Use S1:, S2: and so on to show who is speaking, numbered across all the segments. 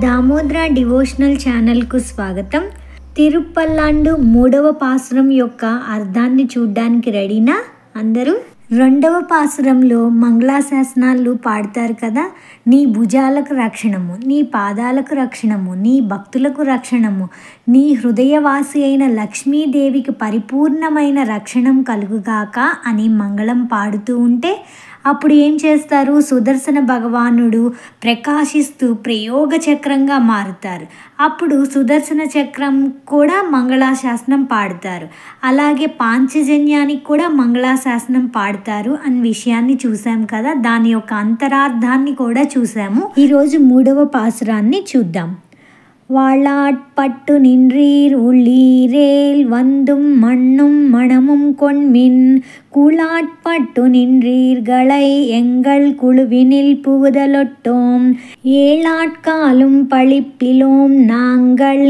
S1: Damodra devotional ఛానల్కు స్వాగతం. తిరుప్పల్లాండు 3వ పాసురం యొక్క అర్థాన్ని చూడ్డానికి రెడీనా అందరూ? 2వ పాసురంలో మంగళాశాసనాలు పాడతారు కదా. నీ భుజాలకు రక్షణము, నీ పాదాలకు రక్షణము, నీ భక్తులకు రక్షణము, నీ హృదయవాసి అయిన లక్ష్మీదేవికి పరిపూర్ణమైన రక్షణం కలుగుగాక అని మంగళం పాడుతూ ఉంటే అప్పుడు ఏం చేస్తారు? సుదర్శన భగవానుడు ప్రకాశిస్తూ ప్రయోగ చక్రంగా మారుతారు. అప్పుడు సుదర్శన చక్రం కూడా మంగళాశాసనం పాడతారు. అలాగే పాంచజన్యానికి కూడా మంగళాశాసనం పాడతారు అనే విషయాన్ని చూసాం కదా. దాని యొక్క అంతరార్థాన్ని కూడా చూసాము. ఈరోజు 3వ పాసురాన్ని చూద్దాం. வாளாட்பட்டு நின்றீர் உள்ளீரேல் வந்தும் மண்ணும் மணமும் கொண்மின் கூளாட்பட்டு நின்றீர்களை எங்கள் குழுவினில் புகுதலொட்டோம் ஏழாட்காலும் பழிப்பிலோம் நாங்கள்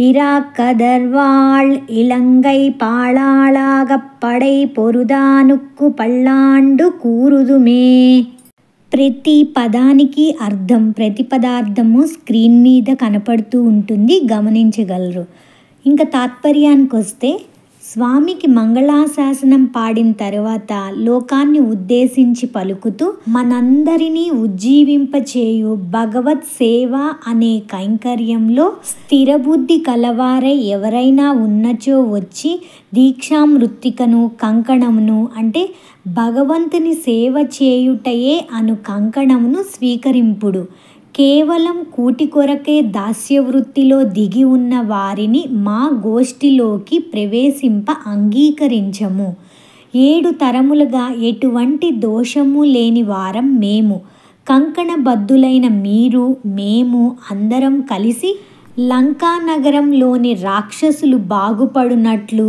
S1: இராக்கதர்வாள் இலங்கை பாளாளாகப் படை பொருதானுக்கு பல்லாண்டு கூறுதுமே. ప్రతి పదానికి అర్థం, ప్రతి పదార్థము స్క్రీన్ మీద కనపడుతూ ఉంటుంది, గమనించగలరు. ఇంకా తాత్పర్యానికి వస్తే, స్వామికి మంగళాశాసనం పాడిన తర్వాత లోకాన్ని ఉద్దేశించి పలుకుతూ మనందరినీ ఉజ్జీవింపచేయు భగవత్ సేవ అనే కైంకర్యంలో స్థిరబుద్ధి కలవారై ఎవరైనా ఉన్నచో వచ్చి దీక్షామృత్తికను కంకణమును అంటే భగవంతుని సేవ చేయుటయే అను కంకణమును స్వీకరింపుడు. కేవలం కూటి కొరకే దాస్యవృత్తిలో దిగి ఉన్న వారిని మా గోష్ఠిలోకి ప్రవేశింప అంగీకరించము. 7 తరములుగా ఎటువంటి దోషము లేని వారం మేము. కంకణబద్ధులైన మీరు, మేము అందరం కలిసి లంకా నగరంలోని రాక్షసులు బాగుపడునట్లు,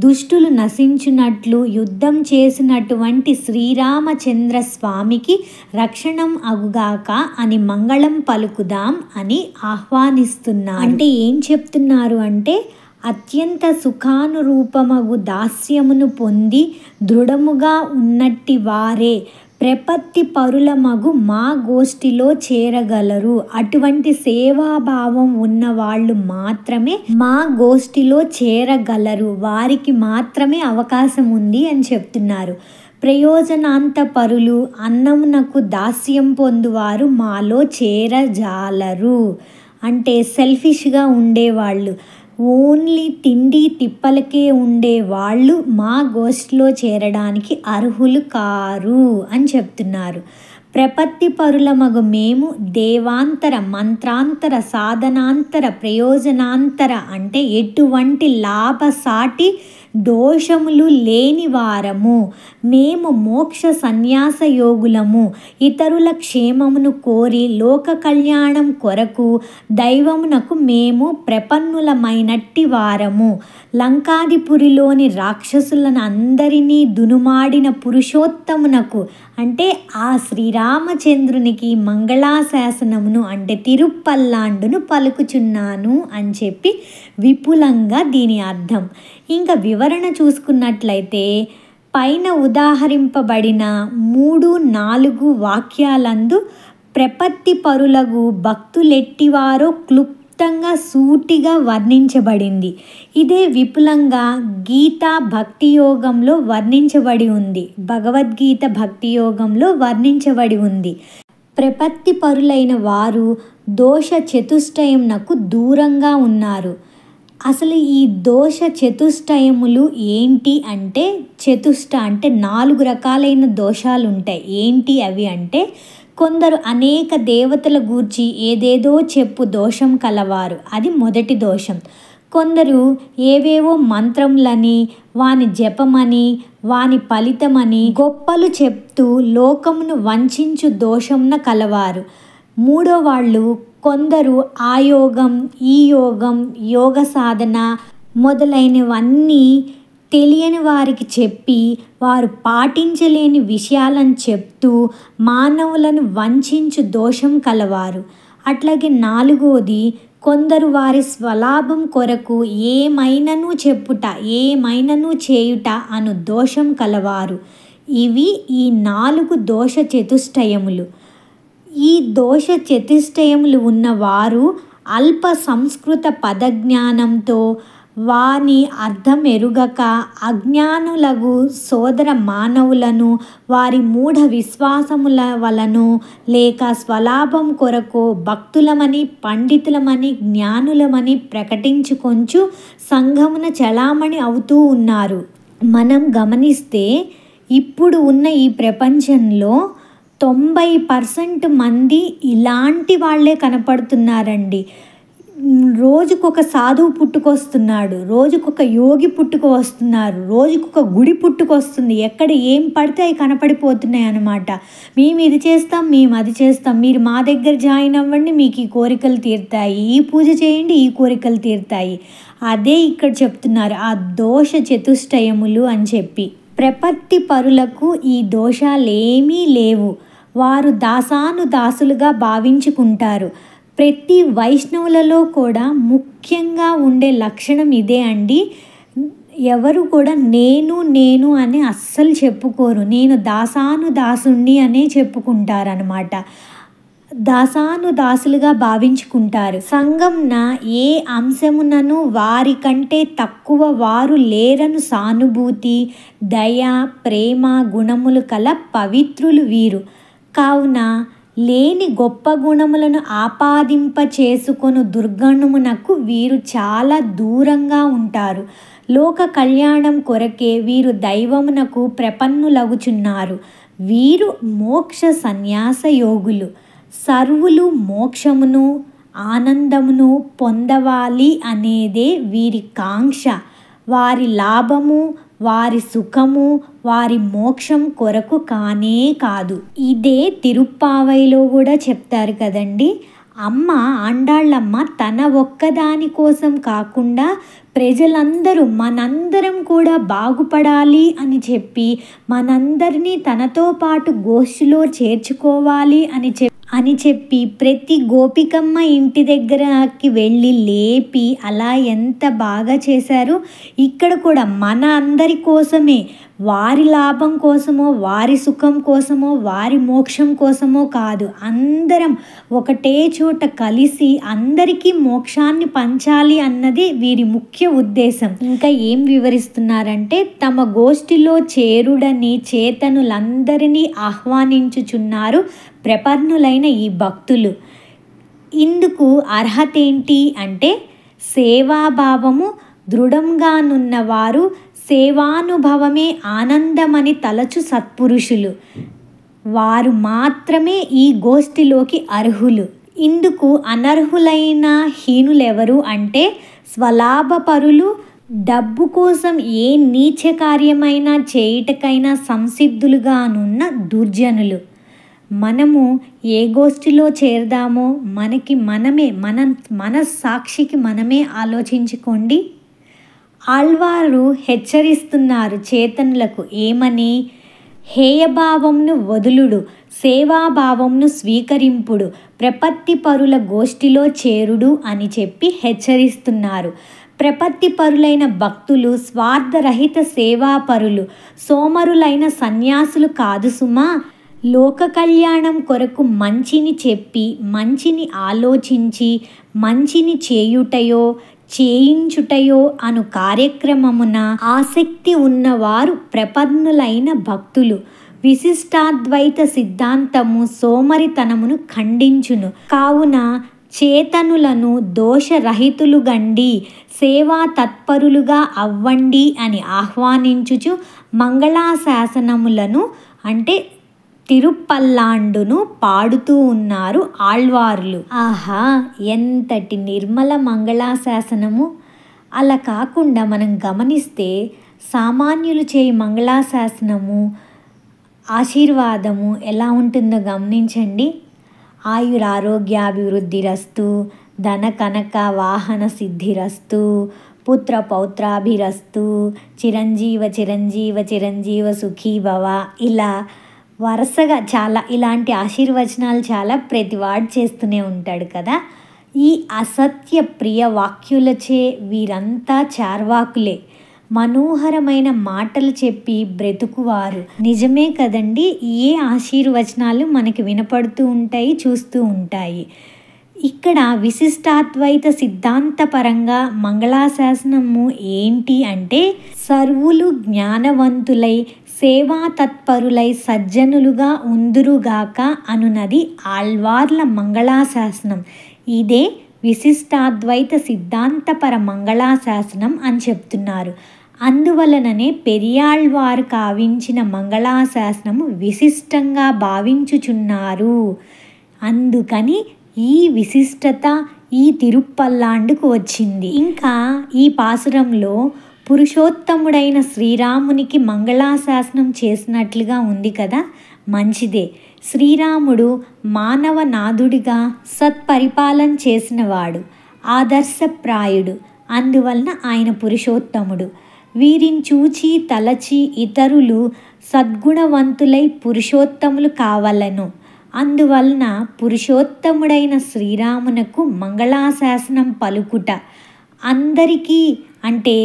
S1: దుష్టులు నశించునట్లు యుద్ధం చేసినటువంటి శ్రీరామచంద్ర స్వామికి రక్షణం అగుగాక అని మంగళం పలుకుదాం అని ఆహ్వానిస్తున్నారు. అంటే ఏం చెప్తున్నారు అంటే, అత్యంత సుఖానురూపమగు దాస్యమును పొంది దృఢముగా ఉన్నట్టి వారే ప్రపత్తి పరులమగు మా గోష్ఠిలో చేరగలరు. అటువంటి సేవాభావం ఉన్న వాళ్ళు మాత్రమే మా గోష్ఠిలో చేరగలరు, వారికి మాత్రమే అవకాశం ఉంది అని చెప్తున్నారు. ప్రయోజనాంత పరులు, అన్నమునకు దాస్యం పొందువారు మాలో చేరజాలరు. అంటే సెల్ఫిష్గా ఉండేవాళ్ళు, ఓన్లీ తిండి తిప్పలకే ఉండే వాళ్ళు మా గోష్ఠిలో చేరడానికి అర్హులు కారు అని చెప్తున్నారు. ప్రపత్తి పరులమగు మేము దేవాంతర, మంత్రాంతర, సాధనాంతర, ప్రయోజనాంతర అంటే ఎటువంటి లాభసాటి దోషములు లేని వారము. మేము మోక్ష సన్యాస యోగులము. ఇతరుల క్షేమమును కోరి లోక కళ్యాణం కొరకు దైవమునకు మేము ప్రపన్నులమైనట్టి వారము. లంకాదిపురిలోని రాక్షసులను అందరినీ దునుమాడిన పురుషోత్తమునకు అంటే ఆ శ్రీరామచంద్రునికి మంగళాశాసనమును అంటే తిరుప్పల్లాండును పలుకుచున్నాను అని చెప్పి విపులంగా దీని అర్థం. ఇంకా వివరణ చూసుకున్నట్లయితే పైన ఉదాహరింపబడిన 3-4 వాక్యాలందు ప్రపత్తి పరులగు భక్తులెట్టివారో క్లుప్తంగా సూటిగా వర్ణించబడింది. ఇదే విపులంగా గీతా భక్తి యోగంలో వర్ణించబడి ఉంది, భగవద్గీత భక్తి యోగంలో వర్ణించబడి ఉంది. ప్రపత్తి పరులైన వారు దోష చతుష్టయంనకు దూరంగా ఉన్నారు. అసలు ఈ దోష చతుష్టయములు ఏంటి అంటే, చతుష్ట అంటే 4 రకాలైన దోషాలు ఉంటాయి. ఏంటి అవి అంటే, కొందరు అనేక దేవతల గూర్చి ఏదేదో చెప్పు దోషం కలవారు, అది మొదటి దోషం. కొందరు ఏవేవో మంత్రములని, వాని జపమని, వాని ఫలితమని గొప్పలు చెప్తూ లోకమును వంచించు దోషంన కలవారు. 3వ వాళ్ళు కొందరు ఆ యోగం, ఈ యోగం, యోగ సాధన మొదలైనవన్నీ తెలియని వారికి చెప్పి వారు పాటించలేని విషయాలను చెప్తూ మానవులను వంచించు దోషం కలవారు. అట్లాగే 4వది కొందరు వారి స్వలాభం కొరకు ఏమైనను చెప్పుట, ఏమైనను చేయుట అను దోషం కలవారు. ఇవి ఈ 4 దోష చతుష్టయములు. ఈ దోష చతుష్టయములు ఉన్నవారు అల్ప సంస్కృత పదజ్ఞానంతో వాని అర్థం ఎరుగక అజ్ఞానులగు సోదర మానవులను వారి మూఢ విశ్వాసముల వలను లేక స్వలాభం కొరకు భక్తులమని పండితులమని జ్ఞానులమని ప్రకటించుకొంచు సంఘమున చలామణి అవుతూ ఉన్నారు. మనం గమనిస్తే ఇప్పుడు ఉన్న ఈ ప్రపంచంలో 90% మంది ఇలాంటి వాళ్ళే కనపడుతున్నారండి. రోజుకొక సాధువు పుట్టుకొస్తున్నాడు, రోజుకొక యోగి వస్తున్నారు, రోజుకొక గుడి పుట్టుకొస్తుంది. ఎక్కడ ఏం పడితే అవి కనపడిపోతున్నాయి అన్నమాట. మేము ఇది చేస్తాం, మేము అది చేస్తాం, మీరు మా దగ్గర జాయిన్ అవ్వండి, మీకు ఈ కోరికలు తీరుతాయి, ఈ పూజ చేయండి, ఈ కోరికలు తీరుతాయి. అదే ఇక్కడ చెప్తున్నారు ఆ దోష చతుష్టయములు అని చెప్పి. ప్రపత్తి పరులకు ఈ దోషాలేమీ లేవు. వారు దాసులుగా భావించుకుంటారు. ప్రతి వైష్ణవులలో కూడా ముఖ్యంగా ఉండే లక్షణం ఇదే అండి. ఎవరు కూడా నేను అని అస్సలు చెప్పుకోరు. నేను దాసుణ్ణి అనే చెప్పుకుంటారనమాట. దాసులుగా భావించుకుంటారు. సంఘంన ఏ అంశమునను వారి కంటే తక్కువ వారు లేరను సానుభూతి, దయ, ప్రేమ గుణములు కల పవిత్రులు వీరు. కావున లేని గొప్ప గుణములను ఆపాదింప చేసుకొను దుర్గణమునకు వీరు చాలా దూరంగా ఉంటారు. లోక కళ్యాణం కొరకే వీరు దైవమునకు ప్రపన్నులగుచున్నారు. వీరు మోక్ష సన్యాస యోగులు. సర్వులు మోక్షమును ఆనందమును పొందవాలి అనేదే వీరి కాంక్ష. వారి లాభము, వారి సుఖము, వారి మోక్షం కొరకు కానే కాదు. ఇదే తిరుప్పావైలో కూడా చెప్తారు కదండి. అమ్మ ఆండాళ్ళమ్మ తన ఒక్కదాని కోసం కాకుండా ప్రజలందరూ మనందరం కూడా బాగుపడాలి అని చెప్పి మనందరినీ తనతో పాటు గోష్ఠిలో చేర్చుకోవాలి అని చెప్పి ప్రతి గోపికమ్మ ఇంటి దగ్గరకి వెళ్ళి లేపి అలా ఎంత బాగా చేశారు. ఇక్కడ కూడా మన అందరి కోసమే, వారి లాభం కోసమో వారి సుఖం కోసమో వారి మోక్షం కోసమో కాదు, అందరం ఒకటే చోట కలిసి అందరికీ మోక్షాన్ని పంచాలి అన్నది వీరి ముఖ్య ఉద్దేశం. ఇంకా ఏం వివరిస్తున్నారంటే తమ గోష్ఠిలో చేరుడని చేతనులందరినీ ఆహ్వానించుచున్నారు ప్రపన్నులైన ఈ భక్తులు. ఇందుకు అర్హత ఏంటి అంటే సేవాభావము దృఢంగానున్నవారు, సేవానుభవమే ఆనందమని తలచు సత్పురుషులు. వారు మాత్రమే ఈ గోష్ఠిలోకి అర్హులు. ఇందుకు అనర్హులైన హీనులెవరు అంటే స్వలాభపరులు, డబ్బు కోసం ఏ నీచ కార్యమైనా చేయుటకైనా సంసిద్ధులుగానున్న దుర్జనులు. మనము ఏ గోష్ఠిలో చేరదామో మన సాక్షికి మనమే ఆలోచించుకోండి. ఆళ్వారు హెచ్చరిస్తున్నారు చేతనులకు ఏమని? హేయభావంను వదులుడు, సేవాభావంను స్వీకరింపుడు, ప్రపత్తి పరుల గోష్ఠిలో చేరుడు అని చెప్పి హెచ్చరిస్తున్నారు. ప్రపత్తి పరులైన భక్తులు స్వార్థరహిత సేవాపరులు, సోమరులైన సన్యాసులు కాదు సుమా. లోక కళ్యాణం కొరకు మంచిని చెప్పి మంచిని ఆలోచించి మంచిని చేయుటయో చేయించుటయో అను కార్యక్రమమున ఆసక్తి ఉన్నవారు ప్రపన్నులైన భక్తులు. విశిష్టాద్వైత సిద్ధాంతము సోమరితనమును ఖండించును. కావున చేతనులను దోషరహితులు గండి, సేవా తత్పరులుగా అవ్వండి అని ఆహ్వానించుచు మంగళాశాసనములను అంటే తిరుపల్లాండును పాడుతూ ఉన్నారు ఆళ్వార్లు. ఆహా, ఎంతటి నిర్మల మంగళాశాసనము! అలా కాకుండా మనం గమనిస్తే సామాన్యులు చేయి మంగళాశాసనము ఆశీర్వాదము ఎలా ఉంటుందో గమనించండి. ఆయురారోగ్యాభివృద్ధిరస్తు, ధన కనక వాహన సిద్ధిరస్తు, పుత్ర పౌత్రాభిరస్తు, చిరంజీవ చిరంజీవ చిరంజీవ సుఖీ భవ. ఇలా వరుసగా చాలా ఇలాంటి ఆశీర్వచనాలు చాలా ప్రతివాడు చేస్తూనే ఉంటాడు కదా. ఈ అసత్య ప్రియ వాక్యులచే వీరంతా చార్వాకులే. మనోహరమైన మాటలు చెప్పి బ్రతుకువారు. నిజమే కదండి, ఏ ఆశీర్వచనాలు మనకి వినపడుతూ ఉంటాయి, చూస్తూ ఉంటాయి. ఇక్కడ విశిష్టాద్వైత సిద్ధాంతపరంగా మంగళాశాసనము ఏంటి అంటే, సర్వులు జ్ఞానవంతులై సేవా తత్పరులై సజ్జనులుగా ఉందురుగాక అనునది ఆళ్వార్ల మంగళాశాసనం. ఇదే విశిష్టాద్వైత సిద్ధాంతపర మంగళాశాసనం అని చెప్తున్నారు. అందువలననే పెరియాళ్వారు కావించిన మంగళాశాసనము విశిష్టంగా భావించుచున్నారు. అందుకని ఈ విశిష్టత ఈ తిరుప్పల్లాండుకు వచ్చింది. ఇంకా ఈ పాసురంలో పురుషోత్తముడైన శ్రీరామునికి మంగళాశాసనం చేసినట్లుగా ఉంది కదా, మంచిదే. శ్రీరాముడు మానవనాథుడిగా సత్పరిపాలన చేసినవాడు, ఆదర్శప్రాయుడు. అందువలన ఆయన పురుషోత్తముడు. వీరిని చూచి తలచి ఇతరులు సద్గుణవంతులై పురుషోత్తములు కావాలను. అందువలన పురుషోత్తముడైన శ్రీరామునకు మంగళాశాసనం పలుకుట అందరికీ, అంటే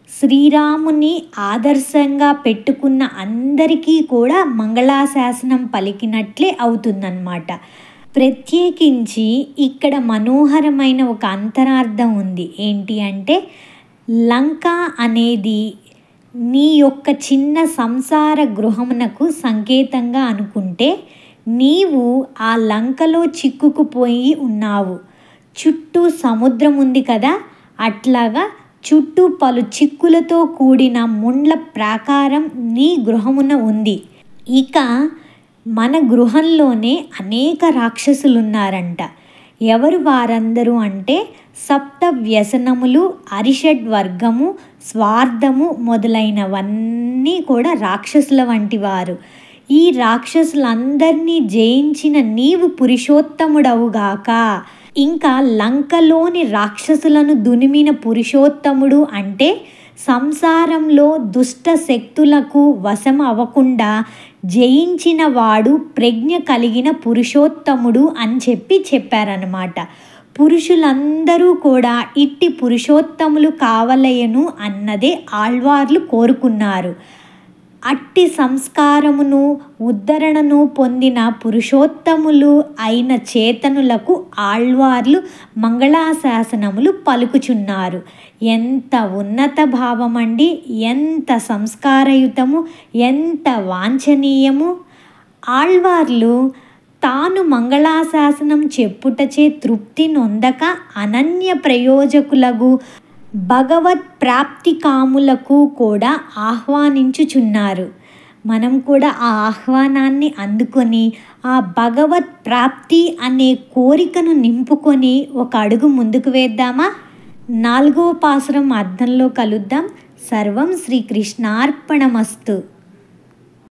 S1: శ్రీరాముని ఆదర్శంగా పెట్టుకున్న అందరికీ కూడా మంగళాశాసనం పలికినట్లే అవుతుందన్నమాట. ప్రత్యేకించి ఇక్కడ మనోహరమైన ఒక అంతరార్థం ఉంది. ఏంటి అంటే, లంక అనేది నీ యొక్క చిన్న సంసార గృహమునకు సంకేతంగా అనుకుంటే, నీవు ఆ లంకలో చిక్కుకుపోయి ఉన్నావు. చుట్టూ సముద్రం ఉంది కదా, అట్లాగా చుట్టూ పలు చిక్కులతో కూడిన ముండ్ల ప్రాకారం నీ గృహమున ఉంది. ఇక మన గృహంలోనే అనేక రాక్షసులున్నారంట. ఎవరు వారందరూ అంటే, సప్త వ్యసనములు, అరిషడ్వర్గము, స్వార్థము మొదలైనవన్నీ కూడా రాక్షసుల వంటి వారు. ఈ రాక్షసులందరినీ జయించిన నీవు పురుషోత్తముడవుగాక. ఇంకా లంకలోని రాక్షసులను దునిమిన పురుషోత్తముడు అంటే, సంసారంలో దుష్ట శక్తులకు వశం అవ్వకుండా జయించిన వాడు ప్రజ్ఞ కలిగిన పురుషోత్తముడు అని చెప్పారన్నమాట. పురుషులందరూ కూడా ఇట్టి పురుషోత్తములు కావలయను అన్నదే ఆళ్వార్లు కోరుకున్నారు. అట్టి సంస్కారమును ఉద్ధరణను పొందిన పురుషోత్తములు అయిన చేతనులకు ఆళ్వార్లు మంగళాశాసనములు పలుకుచున్నారు. ఎంత ఉన్నత భావమండి, ఎంత సంస్కారయుతము, ఎంత వాంఛనీయము. ఆళ్వార్లు తాను మంగళాశాసనం చెప్పుటచే తృప్తి నొందక అనన్య ప్రయోజకులకు భగవత్ ప్రాప్తి కాములకు కూడా ఆహ్వానించుచున్నారు. మనం కూడా ఆ ఆహ్వానాన్ని అందుకొని ఆ భగవత్ ప్రాప్తి అనే కోరికను నింపుకొని ఒక అడుగు ముందుకు వేద్దామా? 4వ పాసురం అర్థంలో కలుద్దాం. సర్వం శ్రీకృష్ణార్పణమస్తు.